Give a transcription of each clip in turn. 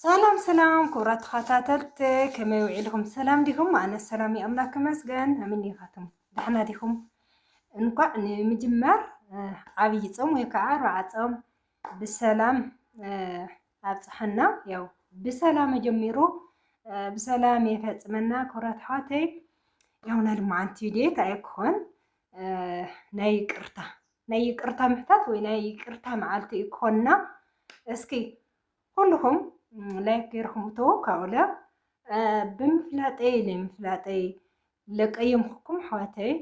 سلام سلام كورات خاتاتلت كما يوعدكم سلام ديكم أنا السلام يا أملاك مسجن مني خاتم دحنا ديكم እንኳን ንምጅመር ዓብይ ጾም ወይ ከዓ ርብዓ ጾም ብሰላም ኣብፅሐና ያው ብሰላም ጀሚሩ ብሰላም የፈጽመና ኩራት ሓተይ ያውና ልማዓንቲ ዴት ኣይኮን ናይ ይቅርታ ምሕታት ወይ ናይ ይቅርታ መዓልቲ ይኮንና እስኪ ኩልኩም ላይክ ገይርኩም ተው ካውላ ብምፍላጠይ ለምፍላጠይ ለቀየምኩም ሓተይ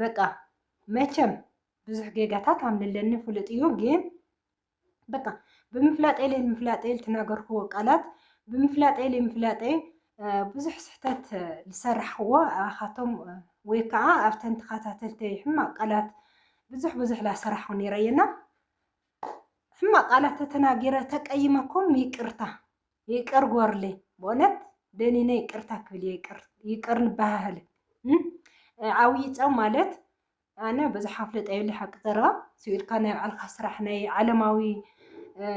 በቃ መቼም ብዙሕ ጌጋታት አምልለኒ ፍልጥ እዩ ግን በቃ ብምፍላጠይ ለምፍላጠይ ልትናገርክዎ ቃላት ብምፍላጠይ ለምፍላጠይ ብዙሕ ስሕተት ዝሰርሕዎ ኣኻቶም ወይ ከዓ ኣብተን ተኸታተልተይ ሕማቅ ቃላት ብዙሕ ላሰራሕኩ ነይረየና ሕማቅ ቃላት ተናገረ ተቀይመኩም ይቅር ጎርለይ በእውነት ደኒነ ይቅርታ ክብል ይቅር ንባህል ዓብይ ጾም ማለት ኣነ ብዙሕ ኣፍልጥ የብለይ ሓቂ ዘረባ ስኢልካ ናይ ባዕልካ ስራሕ ናይ ዓለማዊ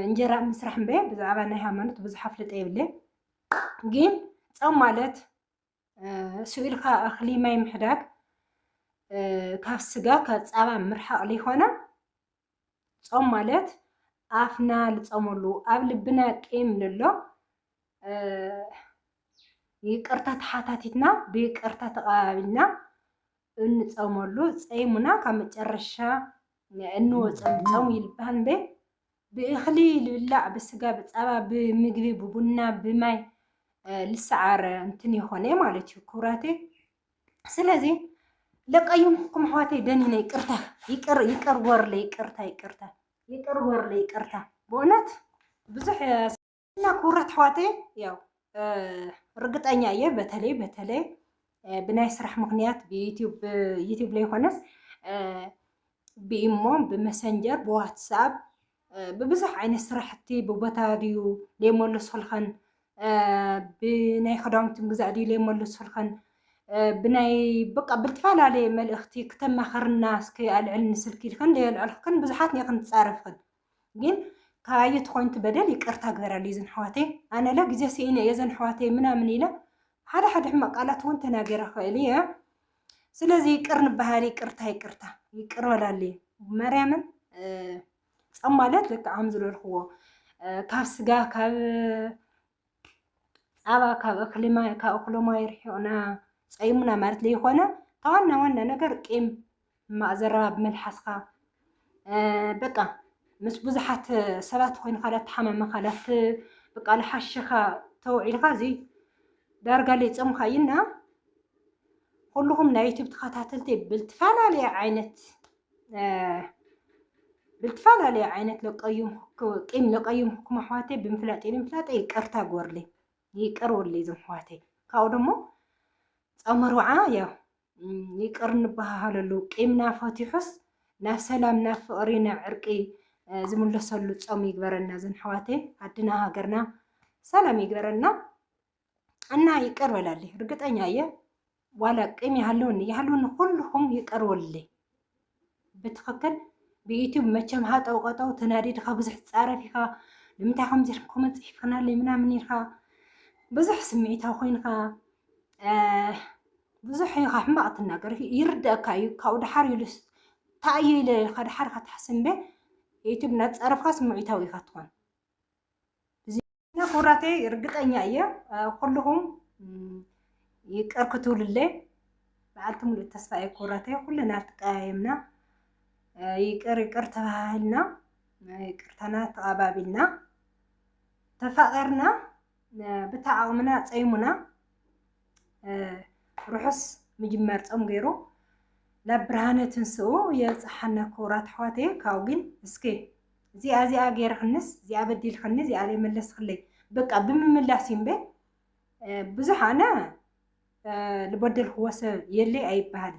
እንጀራ ምስራሕ እምበይ ብዛዕባ ናይ ሃይማኖት ብዙሕ ኣፍልጥ የብለይ ግን ጾም ማለት ስኢልካ እኽሊ ማይ ምሕዳግ ካብ ስጋ ካብ ፃባ ምርሓቅ ዘይኮነ ጾም ማለት ኣፍና ልፀመሉ ኣብ ልብና ቂም ንሎ ይቅርታ ተሓታቲትና ብይቅርታ ተቀባቢልና እንፀመሉ ፀይሙና ካብ መጨረሻ እንወፀም ጾም ይልባሃል እምበይ ብእኽሊ ልብላዕ ብስጋ ብፀባ ብምግቢ ብቡና ብማይ ልሰዓረ እንትን ይኾነ ማለት እዩ ክብራተይ ስለዚ ለቀየምኩም ኣሕዋተይ ደኒነ ይቅርታ ይቅር ጎርለይ ይቅር ጎርለይ ይቅርታ በእውነት ብዙሕ እና ክብራት ኣሕዋተይ ያው ርግጠኛ እየ በተለይ ብናይ ስራሕ ምክንያት ብዩቲዩብ ላይ ሆነስ ብኢሞ ብመሰንጀር ብዋትስኣፕ ብብዙሕ ዓይነት ስራሕቲ ብቦታ ድዩ ለይመለስልኸን ብናይ ክዳውንቲ ምግዛእ ድዩ ለይመለስልኸን ብናይ በቃ ብልትፈላለየ መልእኽቲ ክተማኸርና እስኪ ኣልዕልኒ ስልኪ ኢልከን ለየልዕልክን ብዙሓት ኔክን ትፃረፍክን ግን ካየት ኮይንቲ በደል ይቅርታ ግበረልይ ዘን ኣሕዋተይ ኣነ ለ ግዜ ሲኢነ የዘን ኣሕዋተይ ምናምን ኢለ ሓደ ሕማቅ ቃላት እውን ተናገረ ክእል እየ ስለዚ ይቅር ንባህል ይቅርታ ይቅር በላልይ ማርያምን ጾም ማለት ልክ ዓም ዝበልክዎ ካብ ስጋ ካብ ፃባ ካብ እኽሊ ማይ ርሒቁና ፀይሙና ማለት ዘይኮነ ዋና ነገር ቂም ማእዘራ ብመልሓስካ በቃ ምስ ብዙሓት ሰባት ኮይንካ ተሓመመ ካላት በቃ ልሓሸኻ ተውዒልካ እዚ ዳርጋ ለይ ጾምካ ኢና ኩልኩም ናይ ዩቲዩብ ተኸታተልተይ ብልትፈላለየ ዓይነት ቂም ለቀየምኩም ኣሕዋተይ ብምፍላጠይ ይቅርታ ጎርለይ ይቅር ወለይ ዘን ኣሕዋተይ ካብኡ ደሞ ጾም ርብዓ ያው ይቅር ንባሃለሉ ቂምና ፈቲሑስ ናብ ሰላም ናብ ፍቅሪ ናብ ዕርቂ ዝምለሰሉ ጾም ይግበረና ዘን ኣሕዋተይ ዓድና ሃገርና ሰላም ይግበረና እና ይቅር በላልይ ርግጠኛ እየ ዋላ ቂም ይሃለውኒ ኩልኩም ይቅር ወለይ ብትክክል ብዩቲዩብ መቸም ሃጠውቀጠው ተናዲድካ ብዙሕ ትፃረፍ ኢኻ ንምንታይ ከምዚ ኮመንት ፅሒፍክናለይ ምናምን ኢልካ ብዙሕ ስምዒታዊ ኮይንካ ብዙሕ ኢኻ ሕማቅ ትናገር ይርድአካ እዩ ካብኡ ድሓር ኢሉስ ታእየ ኢለ ኢልካ ድሓር ኢኻ ትሓስብ እምበይ ዩቲዩብ እናተፃረፍካ ስምዒታዊ ኢኻ ትኾን እና ኩብራተይ ርግጠኛ እየ ኩልኩም ይቅር ክትብሉለይ በዓልቲ ሙሉእ ተስፋ እየ ኩብራተይ ኩልና ተቀያየምና ይቅር ተባሂልና ይቅርታና ተቀባቢልና ተፋቀርና ብተዓቅምና ፀይሙና ርሑስ ምጅመር ጾም ገይሩ ናብ ብርሃነ ትንስኡ የብፅሓና ክብራት ኣሕዋተይ ካብኡ ግን እስኪ እዚኣ ገይርክንስ እዚኣ በዲልክኒ እዚኣ ለይመለስክለይ በቃ ብምምላስ እምበይ ብዙሕ ኣነ ልበደልክዎ ሰብ የለይ ኣይበሃል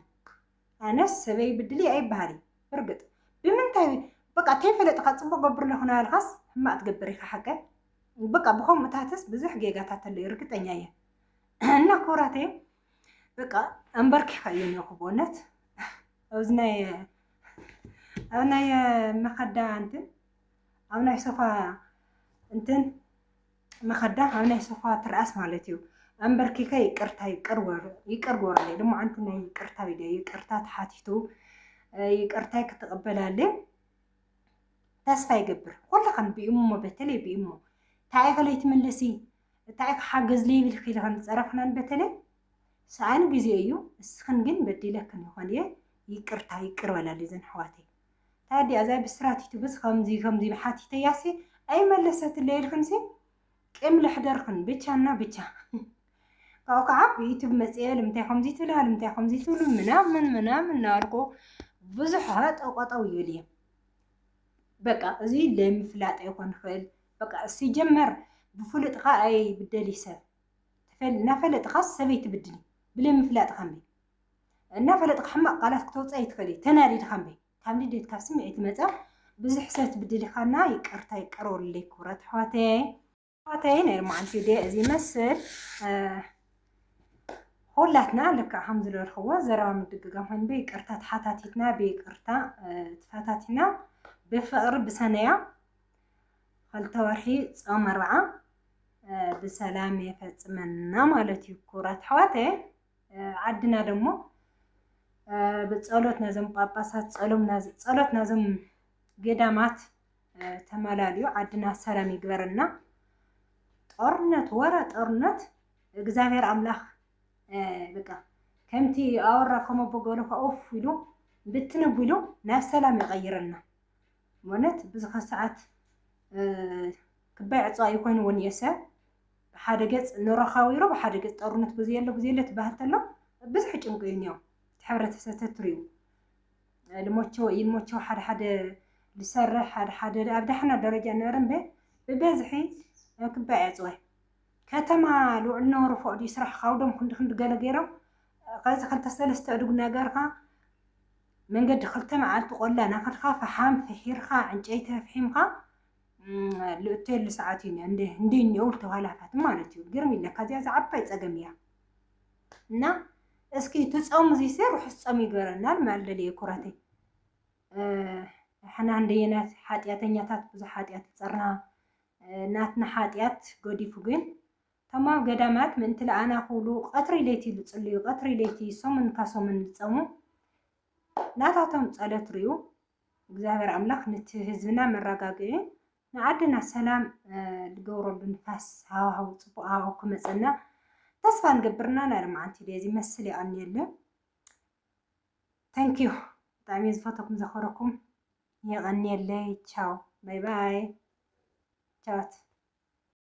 ኣነስ ሰበይ ብድሊ ኣይበሃል ብርግጥ ብምንታይ በቃ ተይፈለጥካ ፅቡቅ ገብር ለኹናልካስ ሕማቅ ትገብር ኢካ ሓቀ በቃ ብከምኡታትስ ብዙሕ ጌጋታት ኣሎ ርግጠኛ እየ እና ክብራተይ በቃ ኣንበርኪካ እየ ነኹ በእውነት ኣብ ናይ መኸዳ እንትን ኣብ ናይ ሶፋ እንትን مخدة هنا صفات رأس مالتيو أمبركيكا يقرور لي دم عنتنا يقرتا بيدا يقرتا تحاتيتو يقرتا كتقبل عليه تسفى يقبر كل خن بيمو بتلي بيمو تعي خليت ملسي تعي حاجز لي بالخيل خن صرفنا بتلي ساعن جزي أيو السخن جن بدي لك نخليه يقرتا يقر ولا لزن حواتي تادي أزاي بسراتي تبص خمزي بحاتي تياسي أي ملسات الليل خنسي كم لحدرخن بيتشانا بيتشا كاوكعب يوتيوب مسئلة متى خمزي تلو منام ناركو بزحات أوقات يولي بقى زي لم فلات يكون خل بقى سيجمر بفلت خا أي بدلي سب نفلت خاص سبيت بدني بلم فلات خمي نفلت خمق قالت كتوت أي تخلي تناري خمي كاملي ديت كاسم يتمتع بزحسات بدلي خنا يقرور لي كرة حواتين المعنتي دي زي مسل خلتنا لك الحمد لله الخوة زرا مدققا من بيقرتا تحاتاتيتنا بيقرتا تفاتاتنا بفقر بسنية خلتوارحي صام 4 بسلام يفصمنا مالتي كرات حواتي عدنا دمو بتصلوتنا زم باباسات ጸሎትና زم ገዳማት ተማላልዩ عدنا سلام يقبرنا ጦርነት ወራ ጦርነት እግዚአብሔር አምላክ በቃ ከምቲ አወራከሞ በጎሎ ከኦፍ ይሉ ብትነብሉ ናብ ሰላም ይቀይርና ማለት ብዙ ሰዓት ክባይ ዕፃ ይኮን ወንየሰ በሓደ ገጽ ንረኻዊሮ በሓደ ገጽ ጦርነት ብዙየለ ትባህተሎ ብዙሕ ጭንቁይኛው ተሕብረተሰብ ተትሪዩ ልሞቸው ሓደ ልሰርሕ ሓደ ኣብዳሕና ደረጃ ነረምበ በበዝሒ ክባይ ዕፅዋይ ከተማ ልዑል ነበሩ ፈቅዱ ይስራሕ ካውዶም ክንድ ገለ ገይሮም ከዚ ክልተ ሰለስተ ዕዱግ ነገርካ መንገዲ ክልተ መዓልቲ ቆላ ናኸድካ ፈሓም ፈሒርካ ዕንጨይቲ ፍሒምካ ልእቴል ሰዓት እዩ እንደኛው ተዋላፋት ማለት እዩ ግርም ኢለ ከዚያ ዓባይ ፀገም እያ እና እስኪ ትጾም ዚሰር ሕጾም ይገረናል ማለለ ኩራተይ حنا عندنا حاتياتنياتات ብዙ حاتيات ጸርና ናትና حاتيات ጎዲፉ ግን تمام قدامات من تلا أنا خلو قطري ليتي لتصلي قطري ليتي صمن كصمن تصمو ناتاتهم تصلت ريو እግዚአብሔር አምላክ ንትህዝብና መረጋገየ ንዓድና ሰላም ልገብረሉ ንፋስ ሃዋሃው ጽቡቕ ሃዋሃው ክመፀና ተስፋ ንገብርና ናርማዓንቲ ደዚ መስል ይቀኒየለ ታንኪዩ ብጣዕሚ ዝፈተኩም ዘኸረኩም ይቀኒየለ ቻው ባይ ባይ ቻው